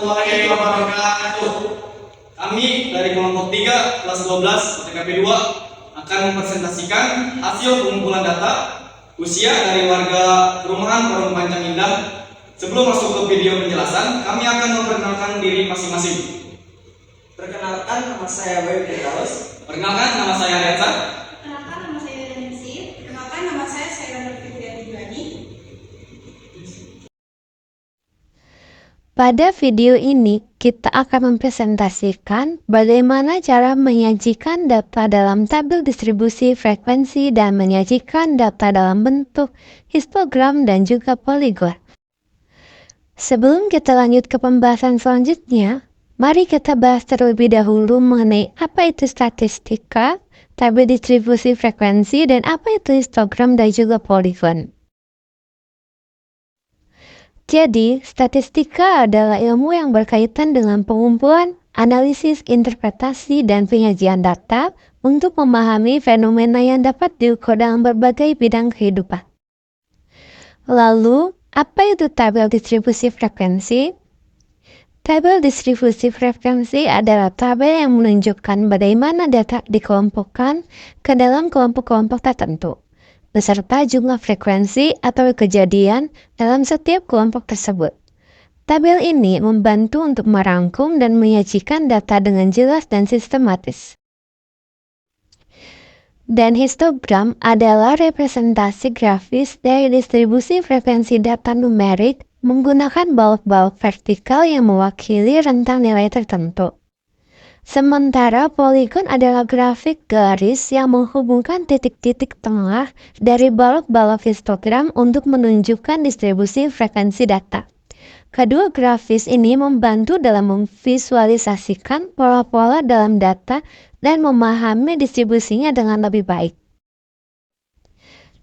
warahmatullahi wabarakatuh. Kami dari kelompok 3 kelas 12 TKP 2 akan mempresentasikan hasil pengumpulan data usia dari warga perumahan Parung Panjang Indah. Sebelum masuk ke video penjelasan, kami akan memperkenalkan diri masing-masing. Perkenalkan, nama saya Bayu Firdaus. Perkenalkan, nama saya Reza. Perkenalkan, nama saya Danisi. Perkenalkan, nama saya Sairana Fitriani Juani. Pada video ini, kita akan mempresentasikan bagaimana cara menyajikan data dalam tabel distribusi frekuensi dan menyajikan data dalam bentuk histogram dan juga poligon. Sebelum kita lanjut ke pembahasan selanjutnya, mari kita bahas terlebih dahulu mengenai apa itu statistika, tabel distribusi frekuensi, dan apa itu histogram dan juga poligon. Jadi, statistika adalah ilmu yang berkaitan dengan pengumpulan, analisis, interpretasi, dan penyajian data untuk memahami fenomena yang dapat diukur dalam berbagai bidang kehidupan. Lalu, apa itu tabel distribusi frekuensi? Tabel distribusi frekuensi adalah tabel yang menunjukkan bagaimana data dikelompokkan ke dalam kelompok-kelompok tertentu, beserta jumlah frekuensi atau kejadian dalam setiap kelompok tersebut. Tabel ini membantu untuk merangkum dan menyajikan data dengan jelas dan sistematis. Dan histogram adalah representasi grafis dari distribusi frekuensi data numerik menggunakan balok-balok vertikal yang mewakili rentang nilai tertentu. Sementara poligon adalah grafik garis yang menghubungkan titik-titik tengah dari balok-balok histogram untuk menunjukkan distribusi frekuensi data. Kedua grafis ini membantu dalam memvisualisasikan pola-pola dalam data dan memahami distribusinya dengan lebih baik.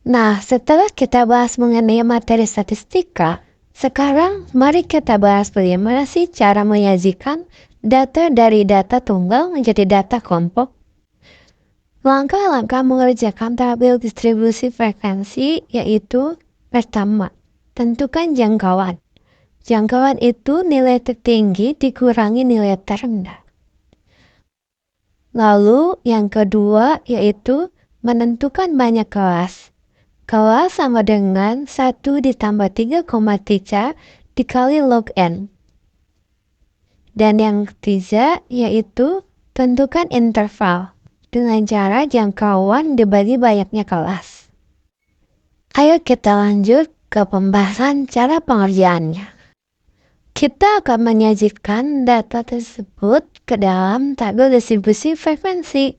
Nah, setelah kita bahas mengenai materi statistika, sekarang mari kita bahas bagaimana sih cara menyajikan data dari data tunggal menjadi data kelompok. Langkah-langkah mengerjakan tabel distribusi frekuensi yaitu: pertama, tentukan jangkauan. Jangkauan itu nilai tertinggi dikurangi nilai terendah. Lalu yang kedua yaitu menentukan banyak kelas. Kelas sama dengan 1 ditambah 3,3 dikali log n. Dan yang ketiga yaitu tentukan interval dengan cara jangkauan dibagi banyaknya kelas. Ayo kita lanjut ke pembahasan cara pengerjaannya. Kita akan menyajikan data tersebut ke dalam tabel distribusi frekuensi.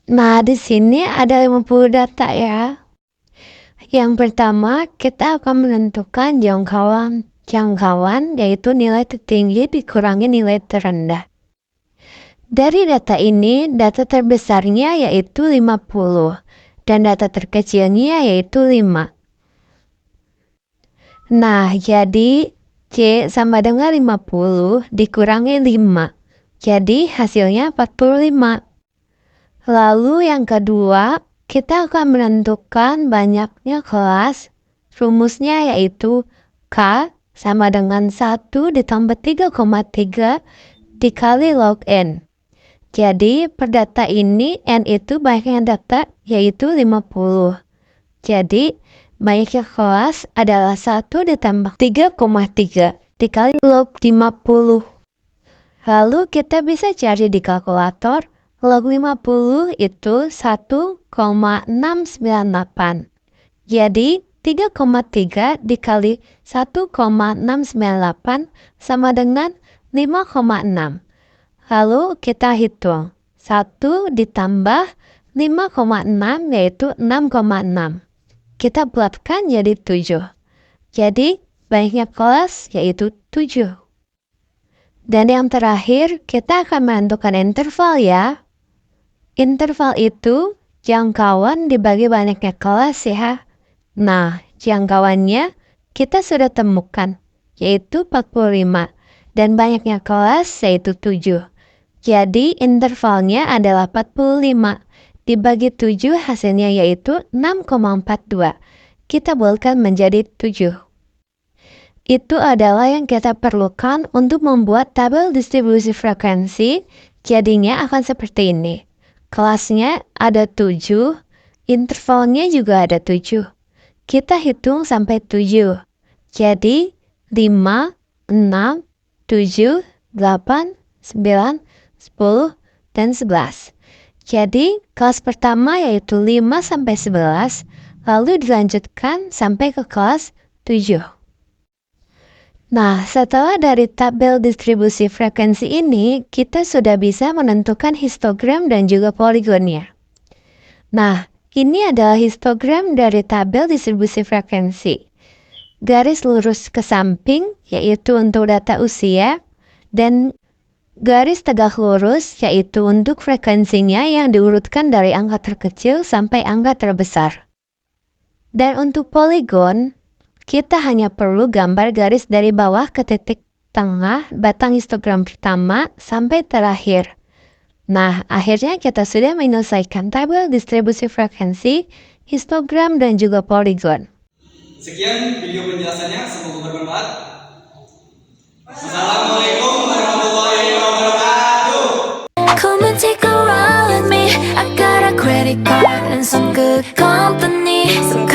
Nah, di sini ada 50 data ya. Yang pertama, kita akan menentukan jangkauan. Jangkauan yaitu nilai tertinggi dikurangi nilai terendah. Dari data ini, data terbesarnya yaitu 50 dan data terkecilnya yaitu 5. Nah, jadi C sama dengan 50 dikurangi 5. Jadi hasilnya 45. Lalu yang kedua, kita akan menentukan banyaknya kelas. Rumusnya yaitu K sama dengan 1 ditambah 3,3 dikali log n. Jadi per data ini n itu banyaknya data yaitu 50. Jadi banyaknya kelas adalah 1 ditambah 3,3 dikali log 50. Lalu kita bisa cari di kalkulator. Log 50 itu 1,698. Jadi 3,3 dikali 1,698 sama dengan 5,6. Lalu kita hitung. 1 ditambah 5,6 yaitu 6,6. Kita bulatkan jadi 7. Jadi banyaknya kelas yaitu 7. Dan yang terakhir kita akan menentukan interval ya. Interval itu jangkauan dibagi banyaknya kelas ya. Nah, jangkauannya kita sudah temukan yaitu 45 dan banyaknya kelas yaitu 7. Jadi intervalnya adalah 45. Dibagi 7 hasilnya yaitu 6,42. Kita bulatkan menjadi 7. Itu adalah yang kita perlukan untuk membuat tabel distribusi frekuensi. Jadinya akan seperti ini. Kelasnya ada 7, intervalnya juga ada 7. Kita hitung sampai 7. Jadi 5, 6, 7, 8, 9, 10, dan 11. Jadi kelas pertama yaitu 5 sampai 11, lalu dilanjutkan sampai ke kelas 7. Nah, setelah dari tabel distribusi frekuensi ini, kita sudah bisa menentukan histogram dan juga poligonnya. Nah, ini adalah histogram dari tabel distribusi frekuensi. Garis lurus ke samping, yaitu untuk data usia, dan garis tegak lurus, yaitu untuk frekuensinya yang diurutkan dari angka terkecil sampai angka terbesar. Dan untuk poligon, kita hanya perlu gambar garis dari bawah ke titik tengah batang histogram pertama sampai terakhir. Nah, akhirnya kita sudah menyelesaikan tabel distribusi frekuensi, histogram, dan juga poligon. Sekian video penjelasannya, semoga bermanfaat. Assalamualaikum warahmatullahi wabarakatuh. Come and take a ride with me. I got a credit card and some good company. Some